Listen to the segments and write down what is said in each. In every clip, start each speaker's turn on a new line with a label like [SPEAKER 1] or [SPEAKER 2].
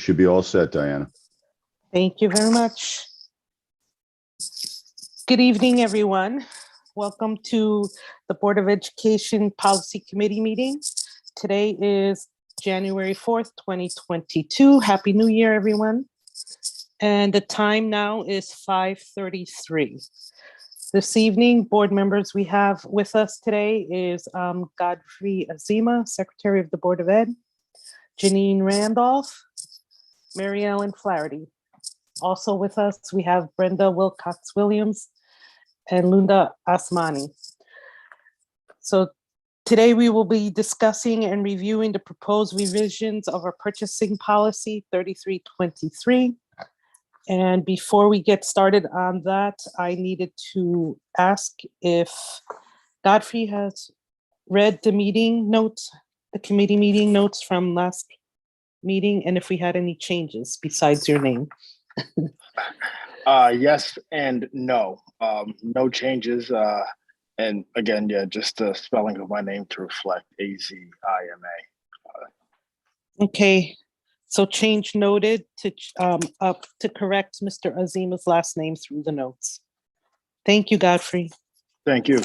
[SPEAKER 1] should be all set, Diana.
[SPEAKER 2] Thank you very much. Good evening, everyone. Welcome to the Board of Education Policy Committee meeting. Today is January 4th, 2022. Happy New Year, everyone. And the time now is 5:33. This evening, board members we have with us today is Godfrey Azima, Secretary of the Board of Ed, Janine Randolph, Mary Ellen Flaherty. Also with us, we have Brenda Wilcox-Williams and Lunda Asmani. So today we will be discussing and reviewing the proposed revisions of our purchasing policy 3323. And before we get started on that, I needed to ask if Godfrey has read the meeting notes, the committee meeting notes from last meeting, and if we had any changes besides your name.
[SPEAKER 3] Yes and no. No changes. And again, yeah, just the spelling of my name to reflect Azima.
[SPEAKER 2] Okay, so change noted to up to correct Mr. Azima's last name through the notes. Thank you, Godfrey.
[SPEAKER 3] Thank you.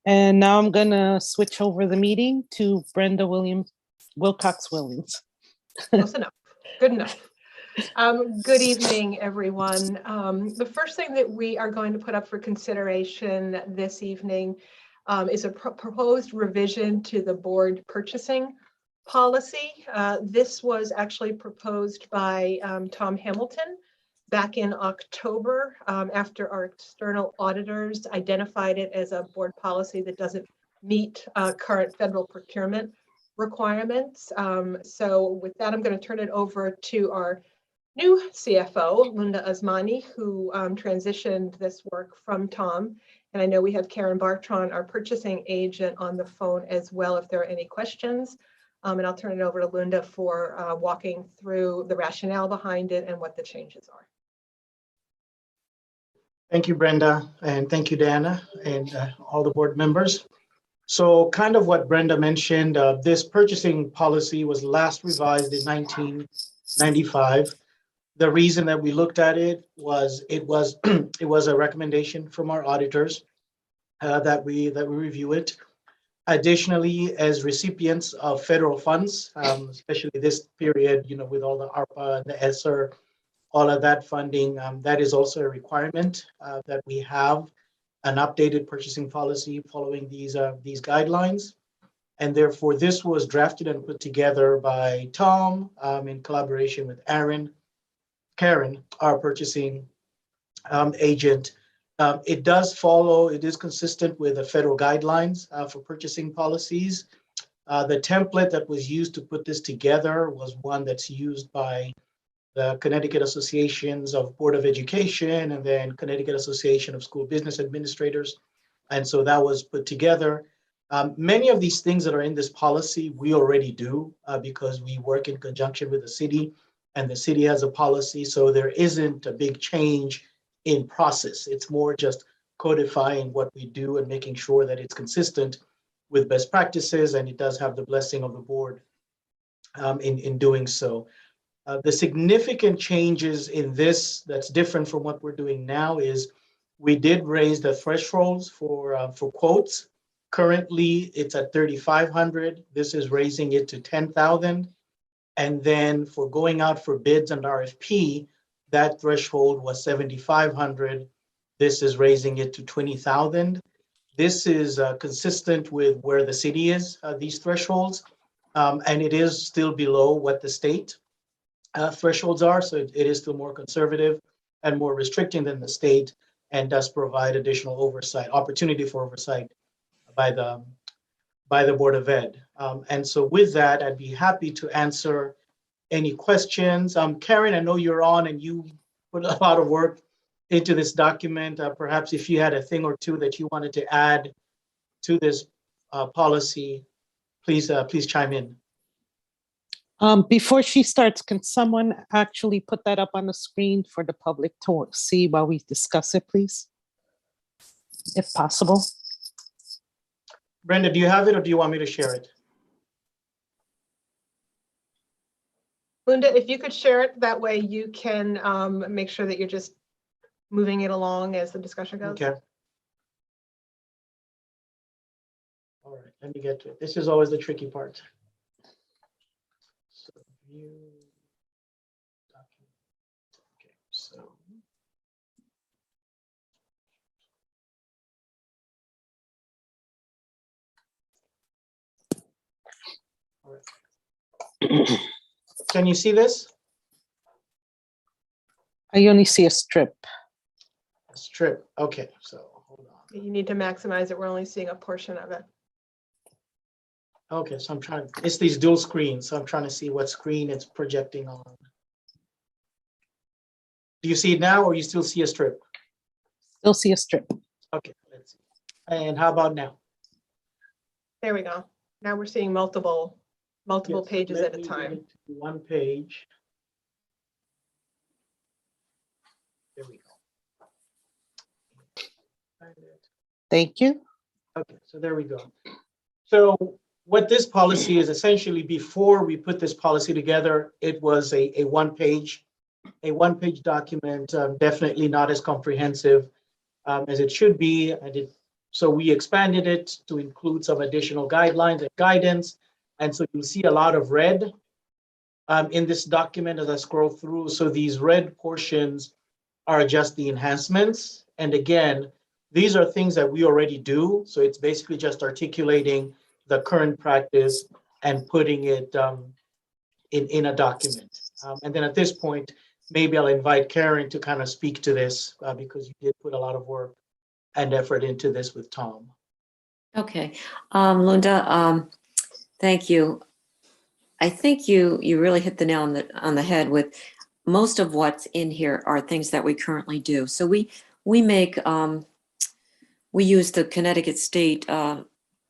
[SPEAKER 2] And now I'm gonna switch over the meeting to Brenda Wilcox-Williams.
[SPEAKER 4] Close enough. Good enough. Good evening, everyone. The first thing that we are going to put up for consideration this evening is a proposed revision to the board purchasing policy. This was actually proposed by Tom Hamilton back in October after our external auditors identified it as a board policy that doesn't meet current federal procurement requirements. So with that, I'm going to turn it over to our new CFO, Lunda Asmani, who transitioned this work from Tom. And I know we have Karen Bartron, our purchasing agent, on the phone as well, if there are any questions. And I'll turn it over to Lunda for walking through the rationale behind it and what the changes are.
[SPEAKER 5] Thank you, Brenda, and thank you, Diana, and all the board members. So kind of what Brenda mentioned, this purchasing policy was last revised in 1995. The reason that we looked at it was it was a recommendation from our auditors that we review it. Additionally, as recipients of federal funds, especially this period, you know, with all the ARPA and the ESSER, all of that funding, that is also a requirement that we have an updated purchasing policy following these guidelines. And therefore, this was drafted and put together by Tom in collaboration with Karen, our purchasing agent. It is consistent with the federal guidelines for purchasing policies. The template that was used to put this together was one that's used by the Connecticut Associations of Board of Education and then Connecticut Association of School Business Administrators. And so that was put together. Many of these things that are in this policy, we already do because we work in conjunction with the city and the city has a policy. So there isn't a big change in process. It's more just codifying what we do and making sure that it's consistent with best practices, and it does have the blessing of the board in doing so. The significant changes in this that's different from what we're doing now is we did raise the thresholds for quotes. Currently, it's at 3,500. This is raising it to 10,000. And then for going out for bids and RFP, that threshold was 7,500. This is raising it to 20,000. This is consistent with where the city is, these thresholds, and it is still below what the state thresholds are. So it is still more conservative and more restricting than the state, and does provide additional oversight, opportunity for oversight by the Board of Ed. And so with that, I'd be happy to answer any questions. Karen, I know you're on and you put a lot of work into this document. Perhaps if you had a thing or two that you wanted to add to this policy, please chime in.
[SPEAKER 2] Before she starts, can someone actually put that up on the screen for the public to see while we discuss it, please? If possible.
[SPEAKER 5] Brenda, do you have it or do you want me to share it?
[SPEAKER 4] Linda, if you could share it, that way you can make sure that you're just moving it along as the discussion goes.
[SPEAKER 5] Okay. All right, let me get to it. This is always the tricky part. So view document. Okay, so. All right. Can you see this?
[SPEAKER 2] I only see a strip.
[SPEAKER 5] A strip. Okay, so hold on.
[SPEAKER 4] You need to maximize it. We're only seeing a portion of it.
[SPEAKER 5] Okay, so I'm trying, it's these dual screens, so I'm trying to see what screen it's projecting on. Do you see it now, or you still see a strip?
[SPEAKER 2] Still see a strip.
[SPEAKER 5] Okay, let's see. And how about now?
[SPEAKER 4] There we go. Now we're seeing multiple
[SPEAKER 5] Yes,
[SPEAKER 4] pages
[SPEAKER 5] let
[SPEAKER 4] at a
[SPEAKER 5] me get
[SPEAKER 4] time.
[SPEAKER 5] it to one page. There we go. Find it.
[SPEAKER 2] Thank you.
[SPEAKER 5] Okay, so there we go. So what this policy is essentially, before we put this policy together, it was a one-page document, definitely not as comprehensive as it should be. So we expanded it to include some additional guidelines and guidance. And so you'll see a lot of red in this document as I scroll through. So these red portions are just the enhancements. And again, these are things that we already do. So it's basically just articulating the current practice and putting it in a document. And then at this point, maybe I'll invite Karen to kind of speak to this because you did put a lot of work and effort into this with Tom.
[SPEAKER 1] Okay, Linda, thank you. I think you really hit the nail on the head with most of what's in here are things that we currently do. So we use the Connecticut State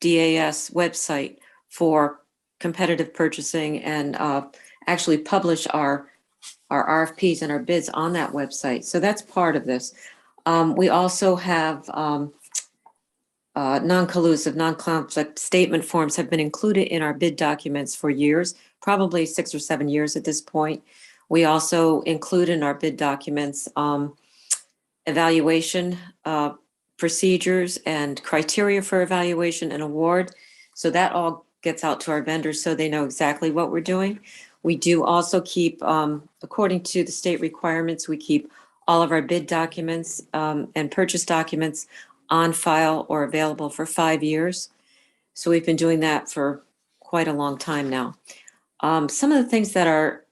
[SPEAKER 1] DAS website for competitive purchasing and actually publish our RFPs and our bids on that website. So that's part of this. We also have non-collusive, non-conflict statement forms have been included in our bid documents for years, probably 6 or 7 years at this point. We also include in our bid documents evaluation procedures and criteria for evaluation and award. So that all gets out to our vendors so they know exactly what we're doing. We do also keep, according to the state requirements, we keep all of our bid documents and purchase documents on file or available for 5 years. So we've been doing that for quite a long time now. Some of the things that are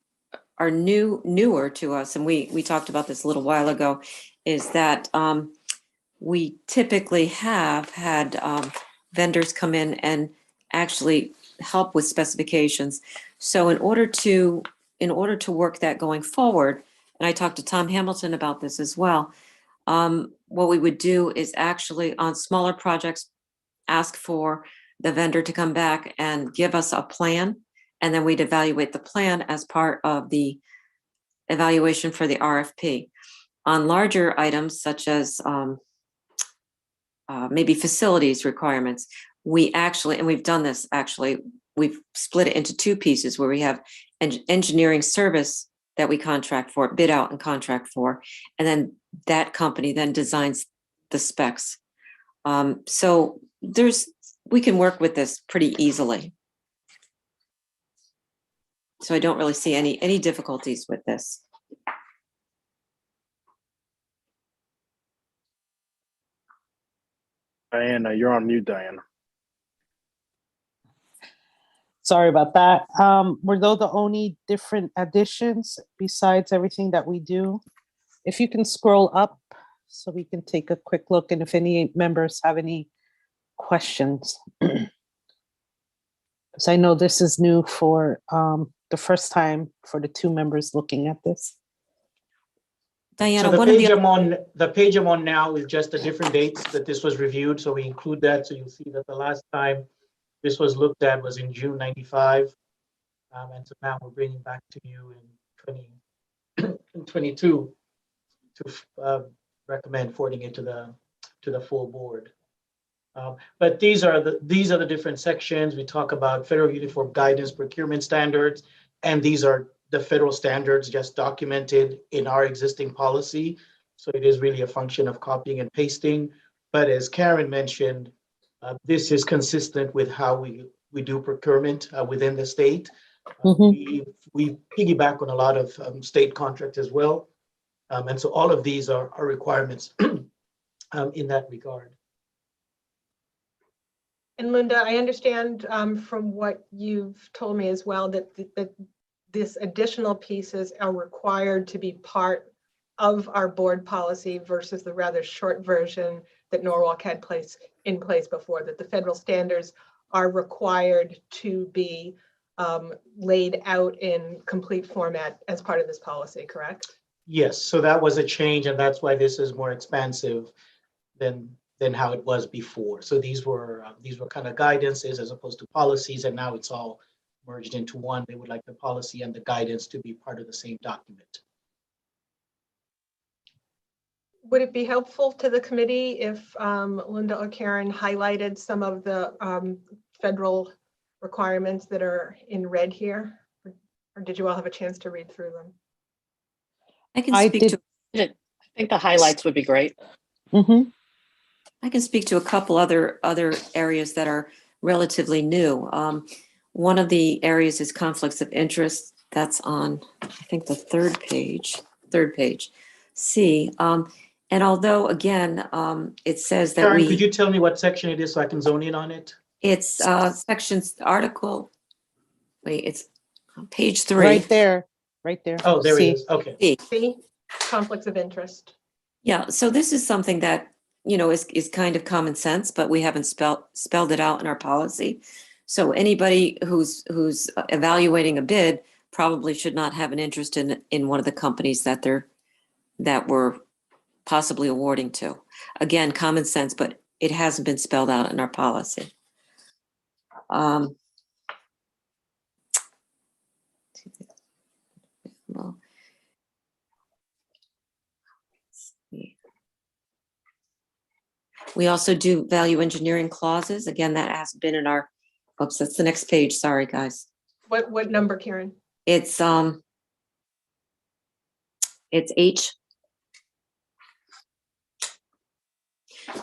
[SPEAKER 1] newer to us, and we talked about this a little while ago, is that we typically have had vendors come in and actually help with specifications. So in order to work that going forward, and I talked to Tom Hamilton about this as well, what we would do is actually on smaller projects, ask for the vendor to come back and give us a plan, and then we'd evaluate the plan as part of the evaluation for the RFP. On larger items such as maybe facilities requirements, we actually, and we've done this actually, we've split it into 2 pieces where we have engineering service that we contract for, bid out and contract for, and then that company then designs the specs. So we can work with this pretty easily. So I don't really see any difficulties with this.
[SPEAKER 3] Diana, you're on mute, Diana.
[SPEAKER 2] Sorry about that. Were those the only different additions besides everything that we do? If you can scroll up so we can take a quick look, and if any members have any questions. Because I know this is new for the first time for the 2 members looking at this.
[SPEAKER 1] Diana,
[SPEAKER 5] So the page I'm on now is just the different dates that this was reviewed. So we include that. So you'll see that the last time this was looked at was in June '95. And so now we're bringing back to you in 2022 to recommend forwarding it to the full board. But these are the different sections. We talk about federal uniform guidance, procurement standards, and these are the federal standards just documented in our existing policy. So it is really a function of copying and pasting. But as Karen mentioned, this is consistent with how we do procurement within the state. We piggyback on a lot of state contracts as well. And so all of these are requirements in that regard.
[SPEAKER 4] And Linda, I understand from what you've told me as well that this additional pieces are required to be part of our board policy versus the rather short version that Norwalk had in place before, that the federal standards are required to be laid out in complete format as part of this policy, correct?
[SPEAKER 5] Yes, so that was a change, and that's why this is more expansive than how it was before. So these were kind of guidances as opposed to policies, and now it's all merged into one. They would like the policy and the guidance to be part of the same document.
[SPEAKER 4] Would it be helpful to the committee if Linda or Karen highlighted some of the federal requirements that are in red here? Or did you all have a chance to read through them?
[SPEAKER 1] I can
[SPEAKER 2] I
[SPEAKER 1] speak to,
[SPEAKER 6] I think the highlights would be great.
[SPEAKER 1] I can speak to a couple other areas that are relatively new. One of the areas is conflicts of interest. That's on, I think, the third page, C. And although, again, it says that
[SPEAKER 5] Karen, could you tell me what section it is so I can zone in on it?
[SPEAKER 1] it's sections, article, wait, it's on page 3.
[SPEAKER 2] Right there, right there.
[SPEAKER 5] Oh, there
[SPEAKER 2] See.
[SPEAKER 5] it is. Okay.
[SPEAKER 1] C.
[SPEAKER 4] See, conflicts of interest.
[SPEAKER 1] Yeah, so this is something that, is kind of common sense, but we haven't spelled it out in our policy. So anybody who's evaluating a bid probably should not have an interest in one of the companies that we're possibly awarding to. Again, common sense, but it hasn't been spelled out in our policy. Well, let's see. We also do value engineering clauses. Again, that has been in our, oops, that's the next page. Sorry, guys.
[SPEAKER 4] What number, Karen?
[SPEAKER 1] It's H.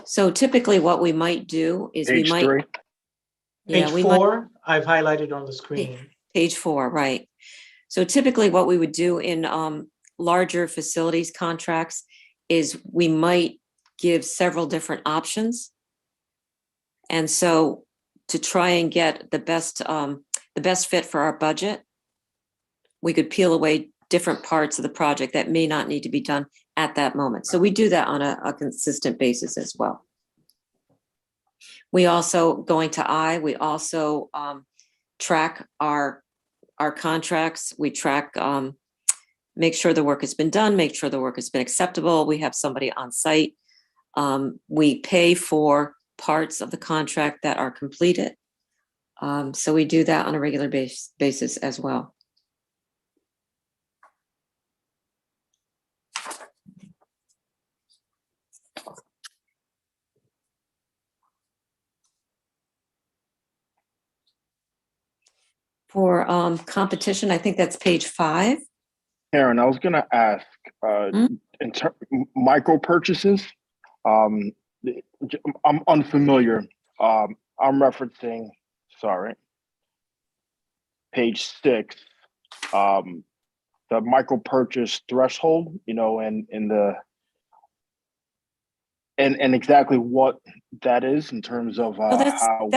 [SPEAKER 1] So typically what we might do is
[SPEAKER 3] Page 3.
[SPEAKER 5] Page
[SPEAKER 1] we
[SPEAKER 5] 4, I've highlighted on the screen.
[SPEAKER 1] page 4, right. So typically what we would do in larger facilities contracts is we might give several different options. And so to try and get the best fit for our budget, we could peel away different parts of the project that may not need to be done at that moment. So we do that on a consistent basis as well. We also, going to I, we also track our contracts. We track, make sure the work has been done, make sure the work has been acceptable. We have somebody on site. We pay for parts of the contract that are completed. So we do that on a regular basis as well. For competition, I think that's page 5.
[SPEAKER 3] Karen, I was gonna ask, in micro purchases, I'm unfamiliar. I'm referencing, sorry, page 6, the micro purchase threshold, and exactly what that is in terms of how.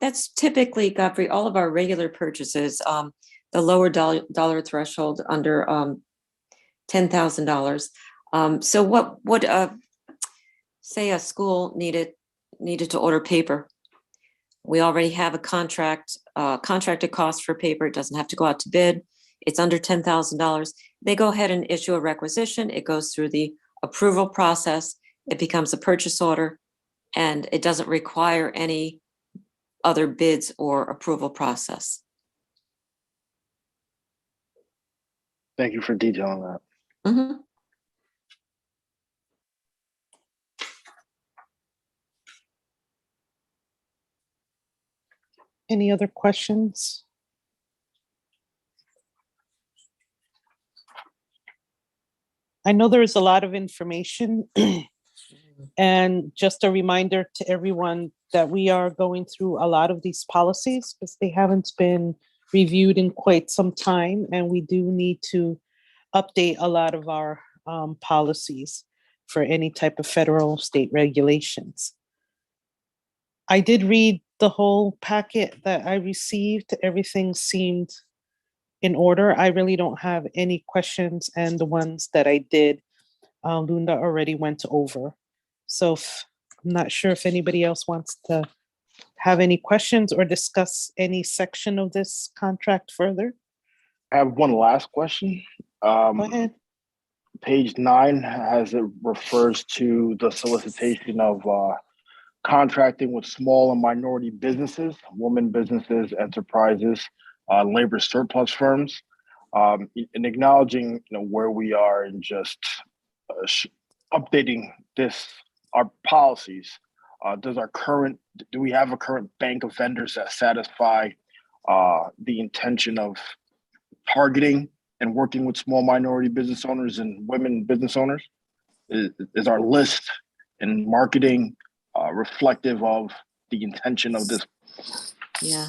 [SPEAKER 1] That's typically, Godfrey, all of our regular purchases, the lower dollar threshold under $10,000. So what say a school needed to order paper. We already have a contracted cost for paper. It doesn't have to go out to bid. It's under $10,000. They go ahead and issue a requisition. It goes through the approval process. It becomes a purchase order, and it doesn't require any other bids or approval process.
[SPEAKER 3] Thank you for detailing that.
[SPEAKER 1] Mm-hmm.
[SPEAKER 2] Any other questions? I know there is a lot of information. And just a reminder to everyone that we are going through a lot of these policies because they haven't been reviewed in quite some time. And we do need to update a lot of our policies for any type of federal state regulations. I did read the whole packet that I received. Everything seemed in order. I really don't have any questions, and the ones that I did, Lunda already went over. So I'm not sure if anybody else wants to have any questions or discuss any section of this contract further.
[SPEAKER 3] I have one last question.
[SPEAKER 2] Go ahead.
[SPEAKER 3] Page 9 has it refers to the solicitation of contracting with small and minority businesses, women businesses, enterprises, labor surplus firms, and acknowledging where we are in just updating our policies. Do we have a current bank of vendors that satisfy the intention of targeting and working with small minority business owners and women business owners? Is our list and marketing reflective of the intention of this?
[SPEAKER 1] Yeah.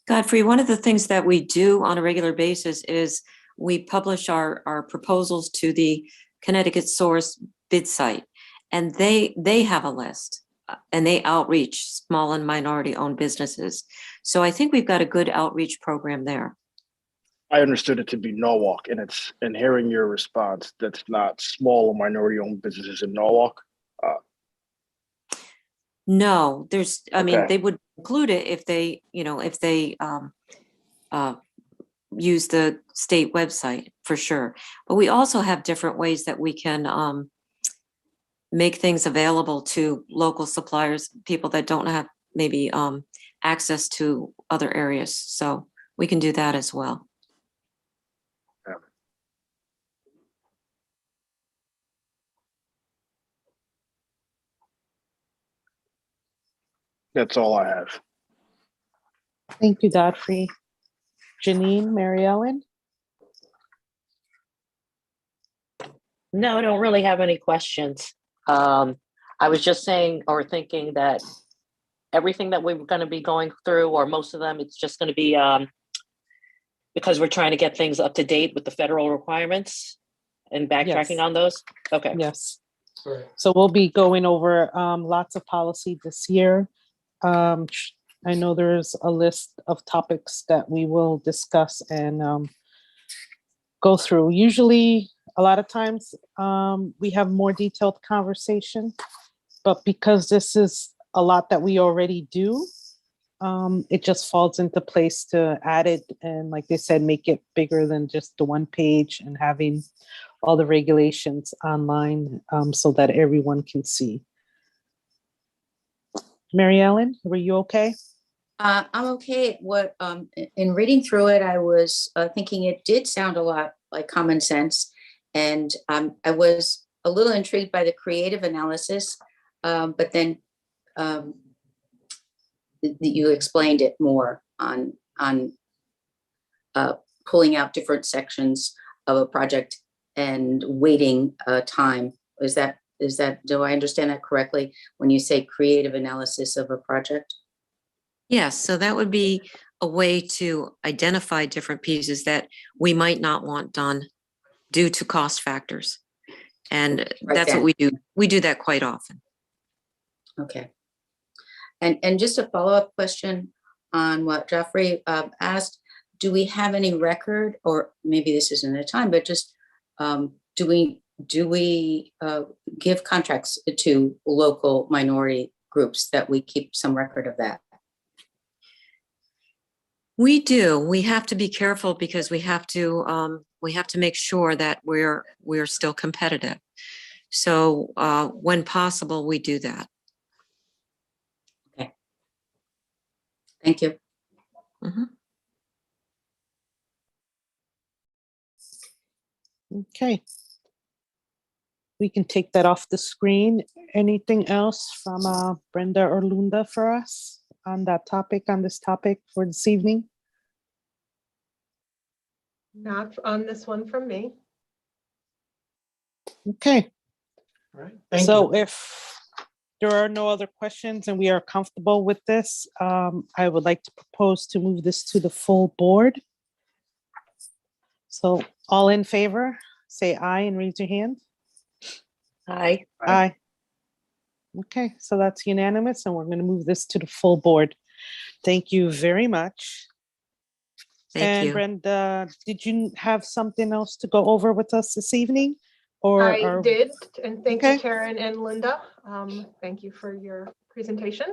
[SPEAKER 1] Godfrey, one of the things that we do on a regular basis is we publish our proposals to the Connecticut Source bid site, and they have a list and they outreach small and minority owned businesses. So I think we've got a good outreach program there.
[SPEAKER 3] I understood it to be Norwalk, and hearing your response, that's not small or minority owned businesses in Norwalk.
[SPEAKER 1] No, I mean,
[SPEAKER 3] Okay.
[SPEAKER 1] they would include it if they use the state website for sure. But we also have different ways that we can make things available to local suppliers, people that don't have maybe access to other areas. So we can do that as well.
[SPEAKER 3] That's all I have.
[SPEAKER 2] Thank you, Godfrey. Janine, Mary Ellen?
[SPEAKER 6] No, I don't really have any questions. I was just saying or thinking that everything that we're going to be going through, or most of them, it's just going to be because we're trying to get things up to date with the federal requirements and backtracking
[SPEAKER 2] Yes.
[SPEAKER 6] on those. Okay.
[SPEAKER 2] Yes. So we'll be going over lots of policy this year. I know there's a list of topics that we will discuss and go through. Usually, a lot of times, we have more detailed conversation, but because this is a lot that we already do, it just falls into place to add it and, like they said, make it bigger than just the one page and having all the regulations online so that everyone can see. Mary Ellen, were you okay?
[SPEAKER 7] I'm okay. In reading through it, I was thinking it did sound a lot like common sense. And I was a little intrigued by the creative analysis, but then you explained it more on pulling out different sections of a project and waiting time. Do I understand that correctly when you say creative analysis of a project?
[SPEAKER 1] Yes, so that would be a way to identify different pieces that we might not want done due to cost factors. And that's what we do. We do that quite often.
[SPEAKER 7] Okay. And just a follow-up question on what Geoffrey asked, do we have any record, or maybe this isn't the time, but just do we give contracts to local minority groups, that we keep some record of that?
[SPEAKER 1] We do. We have to be careful because we have to make sure that we're still competitive. So when possible, we do that.
[SPEAKER 7] Okay. Thank you.
[SPEAKER 1] Mm-hmm.
[SPEAKER 2] Okay. We can take that off the screen. Anything else from Brenda or Lunda for us on this topic for this evening?
[SPEAKER 4] Not on this one from me.
[SPEAKER 2] Okay,
[SPEAKER 5] All right, thank
[SPEAKER 2] so
[SPEAKER 5] you.
[SPEAKER 2] if there are no other questions and we are comfortable with this, I would like to propose to move this to the full board. So all in favor, say aye and raise your hand.
[SPEAKER 6] Aye.
[SPEAKER 3] Aye.
[SPEAKER 2] Aye. Okay, so that's unanimous and we're going to move this to the full board. Thank you very much.
[SPEAKER 1] Thank
[SPEAKER 2] And
[SPEAKER 1] you.
[SPEAKER 2] Brenda, did you have something else to go over with us this evening? Or
[SPEAKER 4] I did, and thank you,
[SPEAKER 2] Okay.
[SPEAKER 4] Karen and Linda. Thank you for your presentation.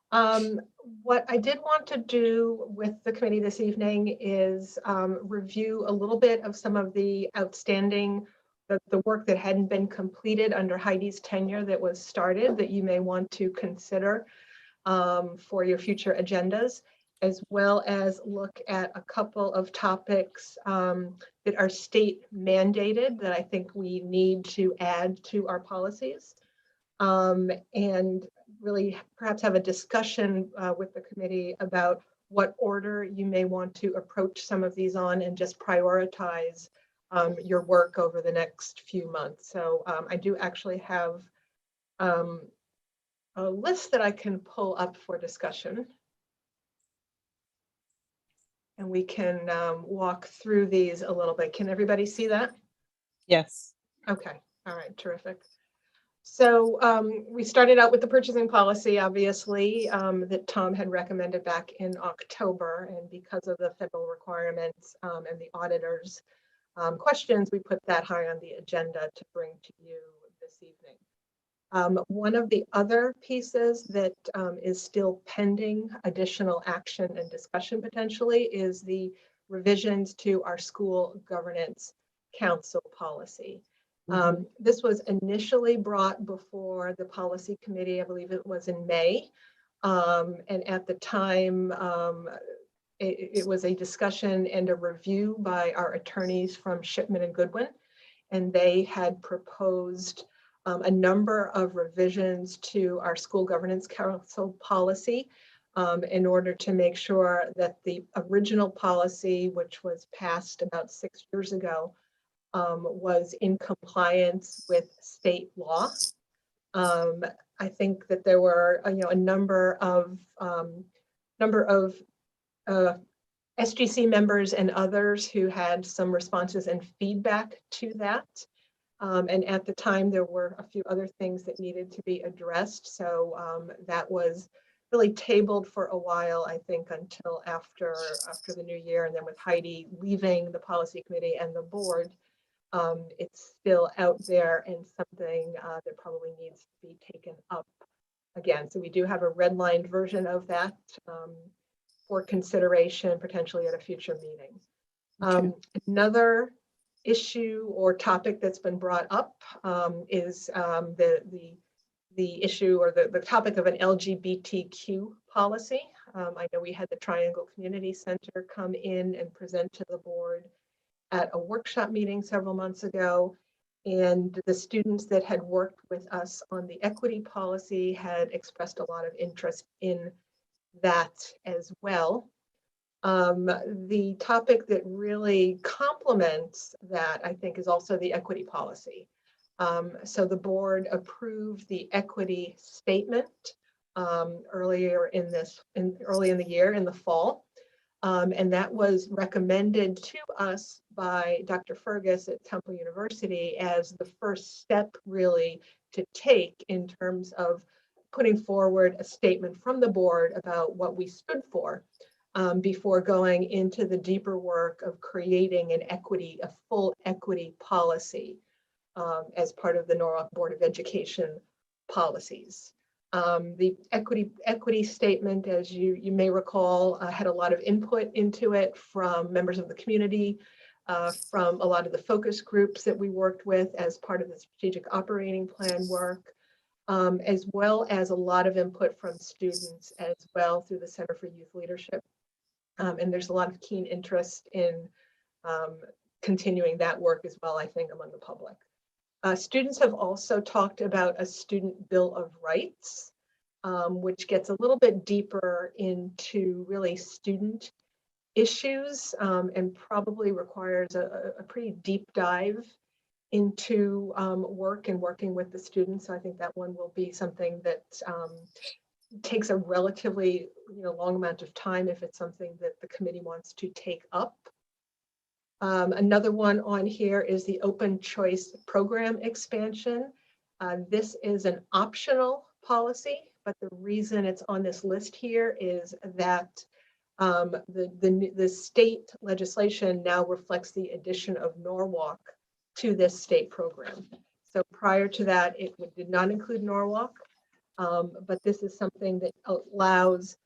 [SPEAKER 4] What I did want to do with the committee this evening is review a little bit of some of the outstanding, the work that hadn't been completed under Heidi's tenure that was started that you may want to consider for your future agendas, as well as look at a couple of topics that are state mandated that I think we need to add to our policies. And really perhaps have a discussion with the committee about what order you may want to approach some of these on and just prioritize your work over the next few months. So I do actually have a list that I can pull up for discussion. And we can walk through these a little bit. Can everybody see that?
[SPEAKER 2] yes.
[SPEAKER 4] Okay, all right, terrific. So we started out with the purchasing policy, obviously, that Tom had recommended back in October. And because of the federal requirements and the auditors' questions, we put that high on the agenda to bring to you this evening. One of the other pieces that is still pending additional action and discussion potentially is the revisions to our school governance council policy. This was initially brought before the policy committee, I believe it was in May. And at the time, it was a discussion and a review by our attorneys from Shipman and Goodwin. And they had proposed a number of revisions to our school governance council policy in order to make sure that the original policy, which was passed about 6 years ago, was in compliance with state law. I think that there were, a number of SGC members and others who had some responses and feedback to that. And at the time, there were a few other things that needed to be addressed. So that was really tabled for a while, I think, until after the new year. And then with Heidi leaving the policy committee and the board, it's still out there and something that probably needs to be taken up again. So we do have a redlined version of that for consideration, potentially at a future meeting.
[SPEAKER 2] Okay.
[SPEAKER 4] Another issue or topic that's been brought up is the issue or the topic of an LGBTQ policy. I know we had the Triangle Community Center come in and present to the board at a workshop meeting several months ago. And the students that had worked with us on the equity policy had expressed a lot of interest in that as well. The topic that really complements that, I think, is also the equity policy. So the board approved the equity statement earlier in early in the year, in the fall. And that was recommended to us by Dr. Fergus at Temple University as the first step really to take in terms of putting forward a statement from the board about what we stood for before going into the deeper work of creating a full equity policy as part of the Norwalk Board of Education policies. The equity statement, as you may recall, had a lot of input into it from members of the community, from a lot of the focus groups that we worked with as part of the strategic operating plan work, as well as a lot of input from students as well through the Center for Youth Leadership. And there's a lot of keen interest in continuing that work as well, I think, among the public. Students have also talked about a student bill of rights, which gets a little bit deeper into really student issues and probably requires a pretty deep dive into work and working with the students. So I think that one will be something that takes a relatively long amount of time if it's something that the committee wants to take up. Another one on here is the open choice program expansion. This is an optional policy, but the reason it's on this list here is that the state legislation now reflects the addition of Norwalk to this state program. So prior to that, it did not include Norwalk, but this is something that allows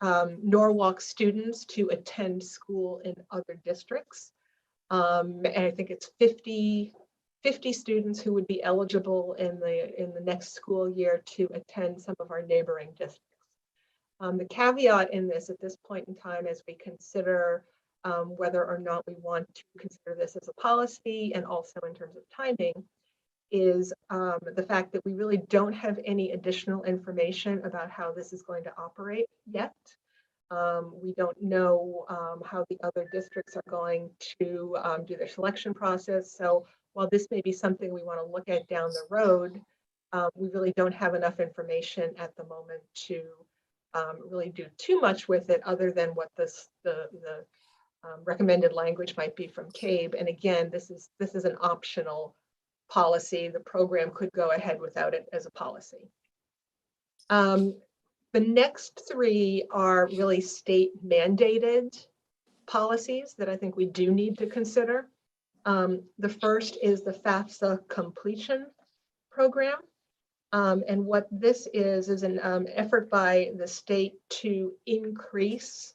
[SPEAKER 4] Norwalk students to attend school in other districts. And I think it's 50 students who would be eligible in the next school year to attend some of our neighboring districts. The caveat in this at this point in time, as we consider whether or not we want to consider this as a policy and also in terms of timing, is the fact that we really don't have any additional information about how this is going to operate yet. We don't know how the other districts are going to do their selection process. So while this may be something we want to look at down the road, we really don't have enough information at the moment to really do too much with it other than what the recommended language might be from CABE. And again, this is an optional policy. The program could go ahead without it as a policy. The next three are really state mandated policies that I think we do need to consider. The first is the Fafsa completion program. And what this is an effort by the state to increase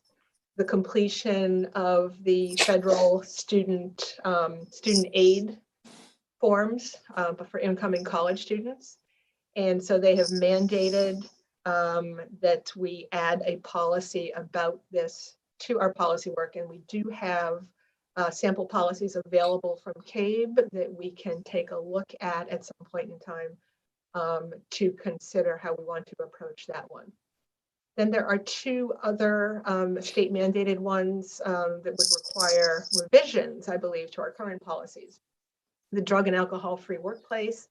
[SPEAKER 4] the completion of the federal student aid forms, but for incoming college students. And so they have mandated that we add a policy about this to our policy work. And we do have sample policies available from CABE that we can take a look at some point in time to consider how we want to approach that one. Then there are two other state mandated ones that would require revisions, I believe, to our current policies. The drug and alcohol-free workplace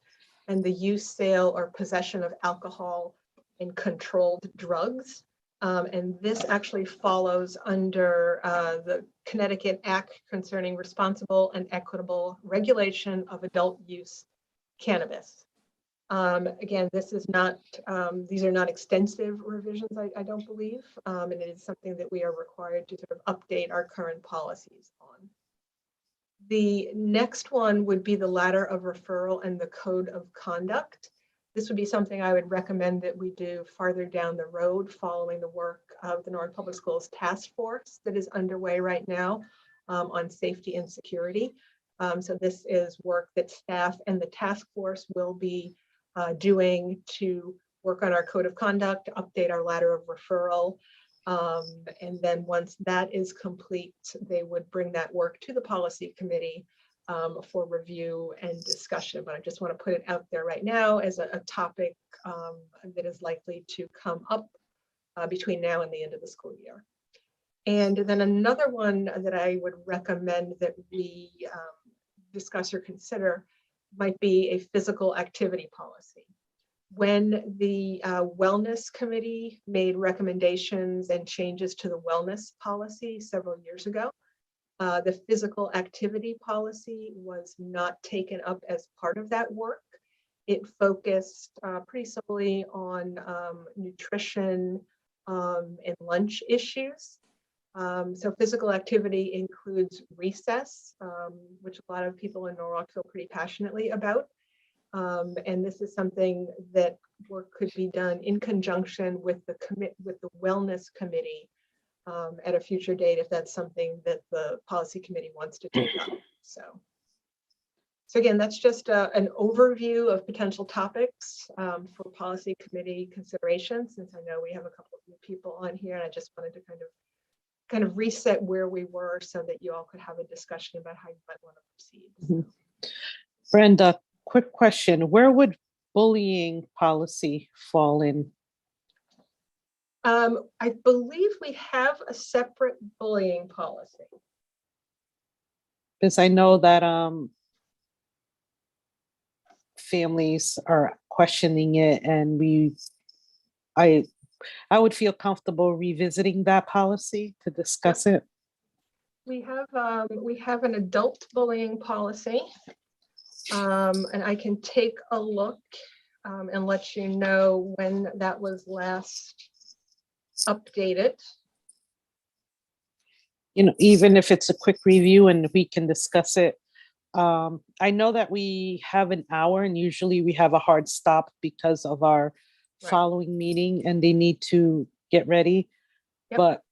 [SPEAKER 4] and the use, sale, or possession of alcohol and controlled drugs. And this actually follows under the Connecticut Act concerning responsible and equitable regulation of adult use cannabis. Again, this is not, these are not extensive revisions, I don't believe, and it is something that we are required to sort of update our current policies on. The next one would be the ladder of referral and the code of conduct. This would be something I would recommend that we do farther down the road following the work of the Norwood Public Schools Task Force that is underway right now on safety and security. So this is work that staff and the task force will be doing to work on our code of conduct, update our ladder of referral. And then once that is complete, they would bring that work to the policy committee for review and discussion. But I just want to put it out there right now as a topic that is likely to come up between now and the end of the school year. And then another one that I would recommend that we discuss or consider might be a physical activity policy. When the wellness committee made recommendations and changes to the wellness policy several years ago, the physical activity policy was not taken up as part of that work. It focused pretty solely on nutrition and lunch issues. So physical activity includes recess, which a lot of people in Norwalk feel pretty passionately about. And this is something that work could be done in conjunction with the wellness committee at a future date, if that's something that the policy committee wants to take up. So again, that's just an overview of potential topics for policy committee consideration, since I know we have a couple of new people on here, and I just wanted to kind of reset where we were so that you all could have a discussion about how you might want to proceed. So.
[SPEAKER 2] Brenda, quick question. Where would bullying policy fall in?
[SPEAKER 4] I believe we have a separate bullying policy.
[SPEAKER 2] Because I know that families are questioning it, and I would feel comfortable revisiting that policy to discuss it.
[SPEAKER 4] We have an adult bullying policy. And I can take a look and let you know when that was last updated.
[SPEAKER 2] You know, even if it's a quick review and we can discuss it. I know that we have an hour, and usually we have a hard stop because of our
[SPEAKER 4] Right.
[SPEAKER 2] following meeting and they need to get ready.
[SPEAKER 4] Yep.
[SPEAKER 2] But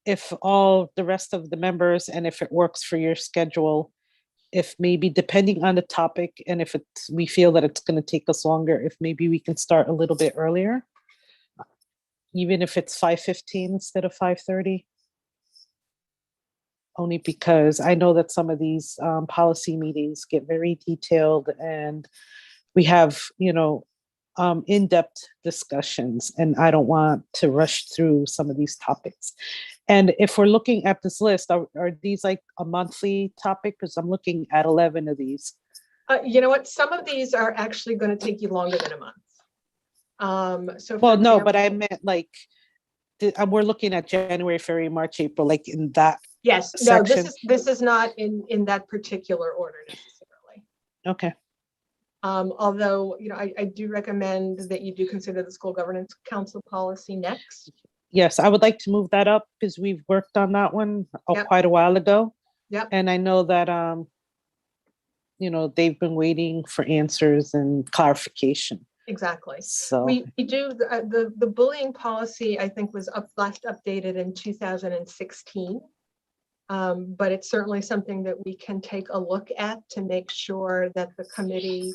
[SPEAKER 2] if all the rest of the members, and if it works for your schedule, if maybe depending on the topic, and if we feel that it's going to take us longer, if maybe we can start a little bit earlier, even if it's 5:15 instead of 5:30. Only because I know that some of these policy meetings get very detailed, and we have, in-depth discussions, and I don't want to rush through some of these topics. And if we're looking at this list, are these like a monthly topic? Because I'm looking at 11 of these.
[SPEAKER 4] You know what? Some of these are actually going to take you longer than a month. So,
[SPEAKER 2] Well,
[SPEAKER 4] for
[SPEAKER 2] no, but I
[SPEAKER 4] example-
[SPEAKER 2] meant like, we're looking at January, February, March, April, like in that.
[SPEAKER 4] Yes, no,
[SPEAKER 2] section.
[SPEAKER 4] this is not in that particular order necessarily.
[SPEAKER 2] Okay.
[SPEAKER 4] Although, I do recommend that you do consider the school governance council policy next.
[SPEAKER 2] Yes, I would like to move that up because we've worked on that one
[SPEAKER 4] Yep.
[SPEAKER 2] quite a while ago.
[SPEAKER 4] Yep.
[SPEAKER 2] And I know that, they've been waiting for answers and clarification.
[SPEAKER 4] Exactly.
[SPEAKER 2] So,
[SPEAKER 4] We do, the bullying policy, I think, was last updated in 2016. But it's certainly something that we can take a look at to make sure that the committee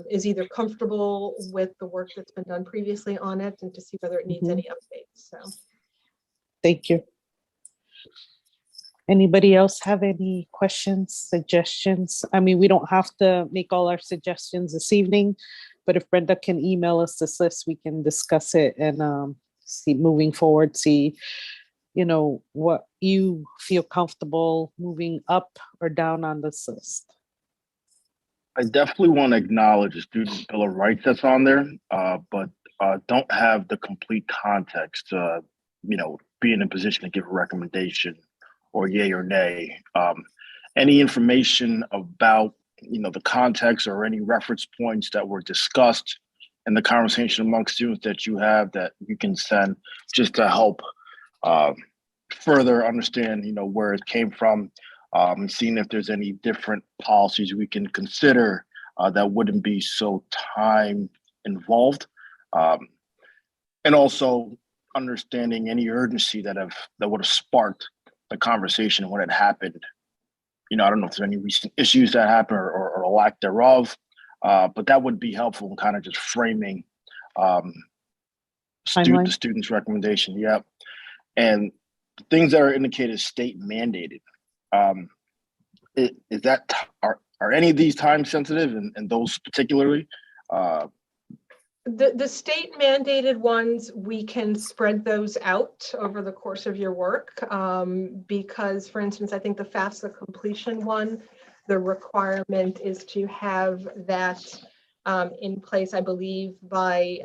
[SPEAKER 4] is either comfortable with the work that's been done previously on it, and to see whether it needs
[SPEAKER 2] Mhm.
[SPEAKER 4] any updates. So,
[SPEAKER 2] thank you. Anybody else have any questions, suggestions? I mean, we don't have to make all our suggestions this evening, but if Brenda can email us this list, we can discuss it and see moving forward, see, what you feel comfortable moving up or down on this list.
[SPEAKER 3] I definitely want to acknowledge the Student Bill of Rights that's on there, but don't have the complete context to, be in a position to give a recommendation or yay or nay. Any information about, the context or any reference points that were discussed in the conversation among students that you have that you can send just to help further understand, where it came from, and seeing if there's any different policies we can consider that wouldn't be so time involved, and also understanding any urgency that would have sparked the conversation when it happened. I don't know if there's any recent issues that happened or a lack thereof, but that would be helpful in kind of just framing the student's recommendation. Yeah, and the things that are indicated state mandated. Is that are any of these time sensitive, and those particularly?
[SPEAKER 4] the state mandated ones, we can spread those out over the course of your work, because, for instance, I think the Fafsa completion one, the requirement is to have that in place, I believe, by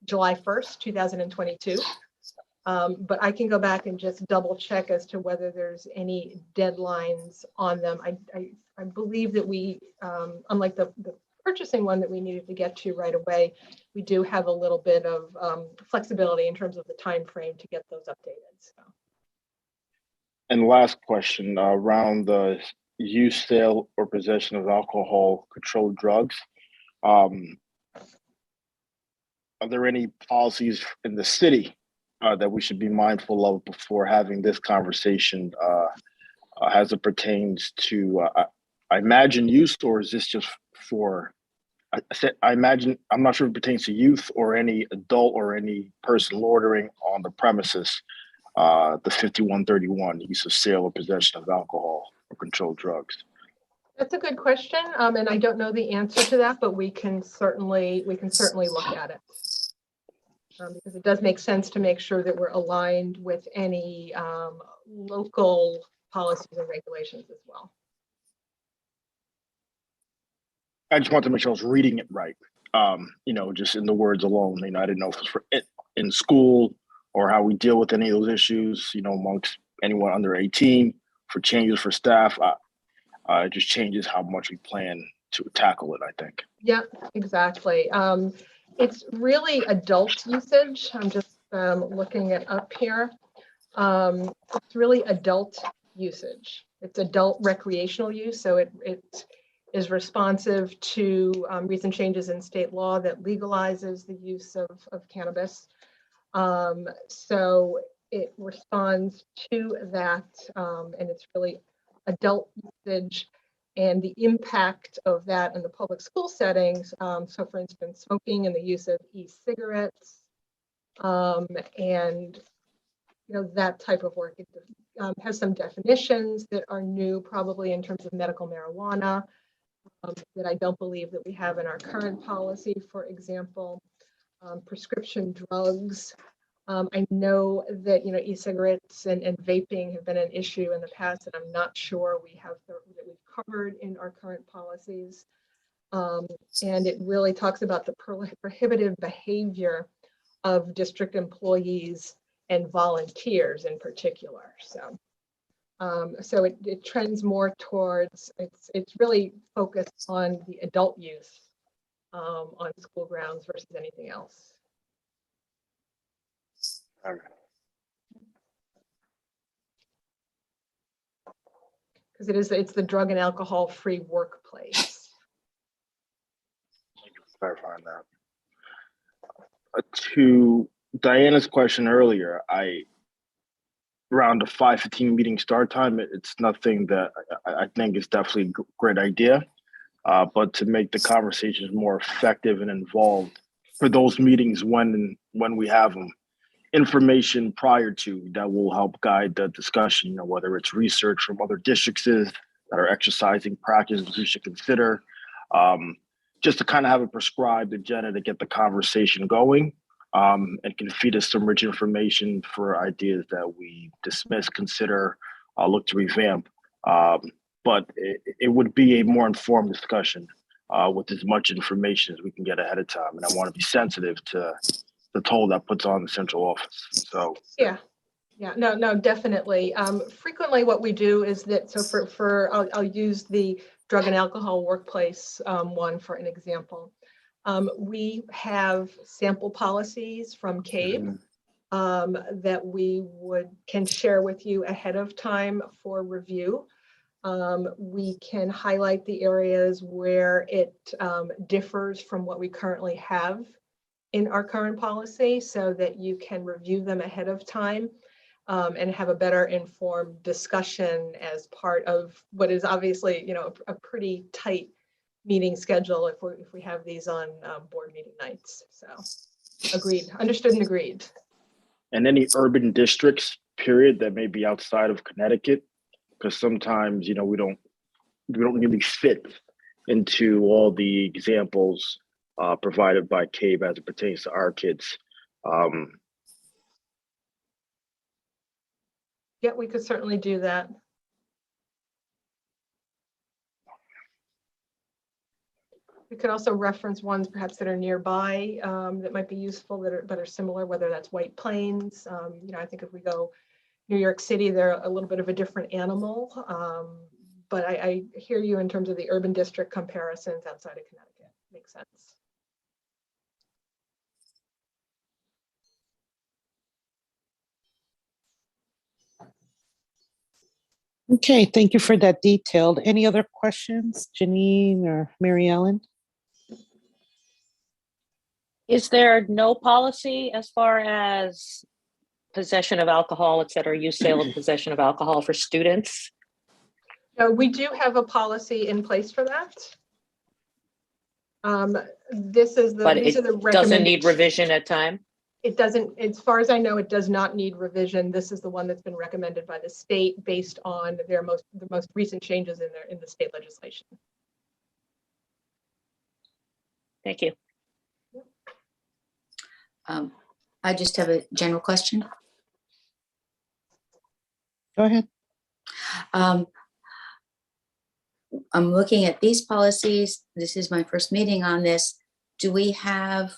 [SPEAKER 4] July 1st, 2022. But I can go back and just double check as to whether there's any deadlines on them. I believe that we, unlike the purchasing one that we needed to get to right away, we do have a little bit of flexibility in terms of the time frame to get those updated. So.
[SPEAKER 3] And last question around the use, sale, or possession of alcohol, controlled drugs. Are there any policies in the city that we should be mindful of before having this conversation as it pertains to, I imagine, youth, or is this just for, I imagine, I'm not sure if it pertains to youth or any adult or any person loitering on the premises, the 5131, use of, sale, or possession of alcohol or controlled drugs?
[SPEAKER 4] That's a good question, and I don't know the answer to that, but we can certainly look at it. Because it does make sense to make sure that we're aligned with any local policies and regulations as well.
[SPEAKER 3] I just wanted to make sure I was reading it right. Just in the words alone, I didn't know if it was for it in school or how we deal with any of those issues, amongst anyone under 18 for changes for staff. It just changes how much we plan to tackle it, I think.
[SPEAKER 4] Yeah, exactly. It's really adult usage. I'm just looking it up here. It's really adult usage. It's adult recreational use. So it is responsive to recent changes in state law that legalizes the use of cannabis. So it responds to that, and it's really adult usage and the impact of that in the public school settings. So for instance, smoking and the use of e-cigarettes, and that type of work. It has some definitions that are new, probably in terms of medical marijuana, that I don't believe that we have in our current policy. For example, prescription drugs. I know that e-cigarettes and vaping have been an issue in the past, and I'm not sure that we've covered in our current policies. And it really talks about the prohibitive behavior of district employees and volunteers in particular. So it trends more towards, it's really focused on the adult use on school grounds versus anything else.
[SPEAKER 3] Okay.
[SPEAKER 4] Because it's the drug and alcohol free workplace.
[SPEAKER 3] Thank you for clarifying that. To Diana's question earlier, around the 5:15 meeting start time, it's nothing that I think is definitely a great idea. But to make the conversations more effective and involved for those meetings when we have them, information prior to that will help guide the discussion, whether it's research from other districts that are exercising practices we should consider, just to kind of have a prescribed agenda to get the conversation going, and can feed us some rich information for ideas that we dismiss, consider, look to revamp. But it would be a more informed discussion with as much information as we can get ahead of time. And I want to be sensitive to the toll that puts on the central office. So
[SPEAKER 4] yeah, no, definitely. Frequently, what we do is that. So I'll use the drug and alcohol workplace one for an example. We have sample policies from CABE that we can share with you ahead of time for review. We can highlight the areas where it differs from what we currently have in our current policy so that you can review them ahead of time and have a better informed discussion as part of what is obviously, a pretty tight meeting schedule if we have these on board meeting nights. So agreed, understood and agreed.
[SPEAKER 3] And any urban districts, period, that may be outside of Connecticut, because sometimes, we don't really fit into all the examples provided by CABE as it pertains to our kids.
[SPEAKER 4] Yeah, we could certainly do that. We could also reference ones perhaps that are nearby that might be useful that are similar, whether that's White Plains. I think if we go New York City, they're a little bit of a different animal. But I hear you in terms of the urban district comparisons outside of Connecticut. Makes sense.
[SPEAKER 2] Okay, thank you for that detailed. Any other questions, Janine or Mary Ellen?
[SPEAKER 6] Is there no policy as far as possession of alcohol, et cetera, use, sale, and possession of alcohol for students?
[SPEAKER 4] We do have a policy in place for that. These are the recommendations.
[SPEAKER 6] Doesn't need revision at time?
[SPEAKER 4] It doesn't, as far as I know, it does not need revision. This is the one that's been recommended by the state based on the most recent changes in the state legislation.
[SPEAKER 6] Thank you.
[SPEAKER 7] I just have a general question.
[SPEAKER 2] Go ahead.
[SPEAKER 7] I'm looking at these policies. This is my first meeting on this. Do we have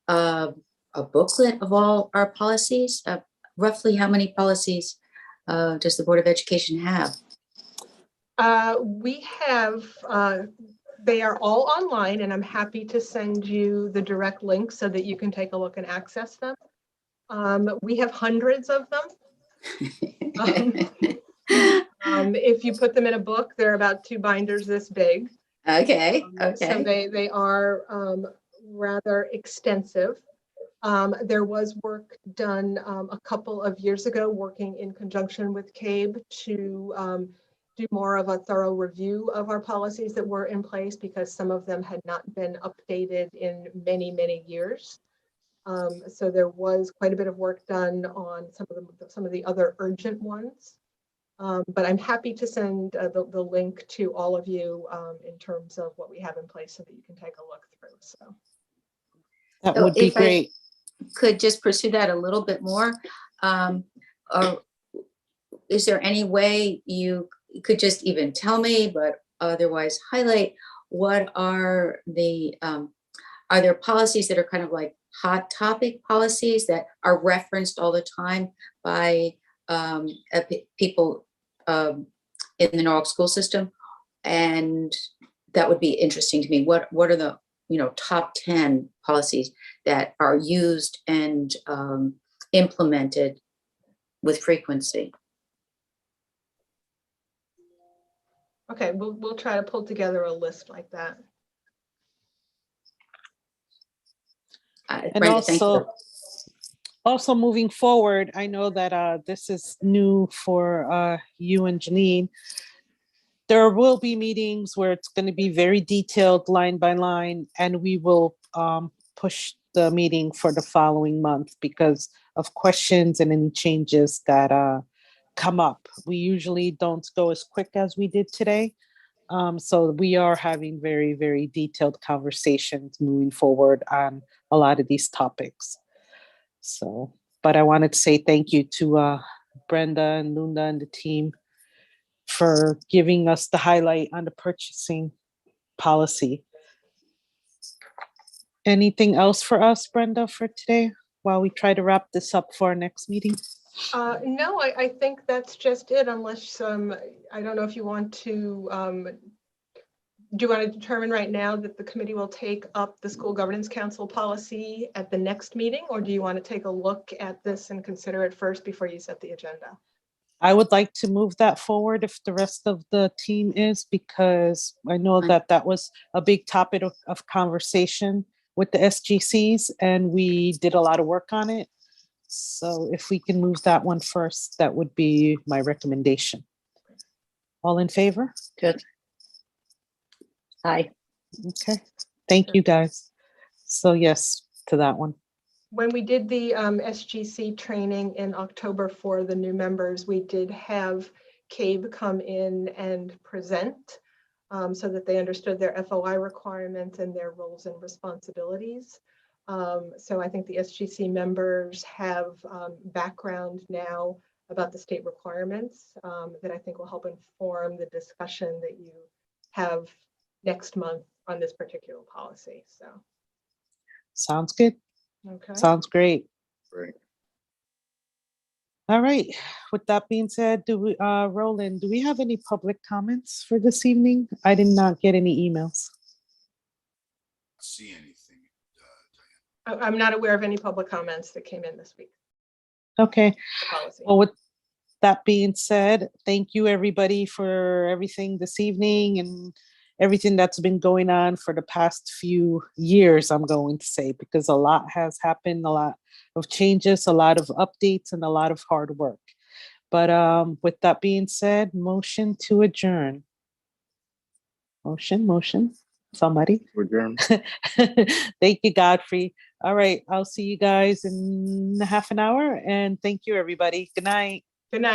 [SPEAKER 7] a booklet of all our policies? Roughly how many policies does the Board of Education have?
[SPEAKER 4] We have, they are all online, and I'm happy to send you the direct link so that you can take a look and access them. We have hundreds of them. If you put them in a book, they're about 2 binders this big.
[SPEAKER 7] Okay,
[SPEAKER 4] So
[SPEAKER 7] okay.
[SPEAKER 4] they are rather extensive. There was work done a couple of years ago, working in conjunction with CABE to do more of a thorough review of our policies that were in place, because some of them had not been updated in many, many years. So there was quite a bit of work done on some of the other urgent ones. But I'm happy to send the link to all of you in terms of what we have in place so that you can take a look through. So
[SPEAKER 2] That
[SPEAKER 7] So
[SPEAKER 2] would be
[SPEAKER 7] if I
[SPEAKER 2] great.
[SPEAKER 7] could just pursue that a little bit more. Or is there any way you could just even tell me, but otherwise highlight, what are there policies that are kind of like hot topic policies that are referenced all the time by people in the Norwalk school system? And that would be interesting to me. What are the top 10 policies that are used and implemented with frequency?
[SPEAKER 4] okay, we'll try to pull together a list like that.
[SPEAKER 2] And
[SPEAKER 7] Brenda, thank you.
[SPEAKER 2] also moving forward, I know that this is new for you and Janine. There will be meetings where it's going to be very detailed, line by line, and we will push the meeting for the following month because of questions and any changes that come up. We usually don't go as quick as we did today. So we are having very, very detailed conversations moving forward on a lot of these topics. So, but I wanted to say thank you to Brenda and Lunda and the team for giving us the highlight on the purchasing policy. Anything else for us, Brenda, for today, while we try to wrap this up for our next meeting?
[SPEAKER 4] No, I think that's just it, unless I don't know if you want to, do you want to determine right now that the committee will take up the School Governance Council policy at the next meeting, or do you want to take a look at this and consider it first before you set the agenda?
[SPEAKER 2] I would like to move that forward if the rest of the team is, because I know that that was a big topic of conversation with the SGCs, and we did a lot of work on it. So if we can move that one first, that would be my recommendation. All in favor?
[SPEAKER 6] Good. Hi.
[SPEAKER 2] Okay, thank you guys. So yes, to that one.
[SPEAKER 4] When we did the SGC training in October for the new members, we did have CABE come in and present so that they understood their FOI requirements and their roles and responsibilities. So I think the SGC members have background now about the state requirements that I think will help inform the discussion that you have next month on this particular policy. So
[SPEAKER 2] Sounds good.
[SPEAKER 4] okay.
[SPEAKER 2] Sounds great.
[SPEAKER 3] Great.
[SPEAKER 2] All right. With that being said, Roland, do we have any public comments for this evening? I did not get any emails.
[SPEAKER 8] See anything.
[SPEAKER 4] I'm not aware of any public comments that came in this week.
[SPEAKER 2] Okay.
[SPEAKER 4] The policy.
[SPEAKER 2] Well, with that being said, thank you everybody for everything this evening and everything that's been going on for the past few years, I'm going to say, because a lot has happened, a lot of changes, a lot of updates, and a lot of hard work. But with that being said, motion to adjourn. Motion. Somebody.
[SPEAKER 3] Adjourn.
[SPEAKER 2] Thank you, Godfrey. All right, I'll see you guys in half an hour, and thank you, everybody. Good night.
[SPEAKER 4] Good night.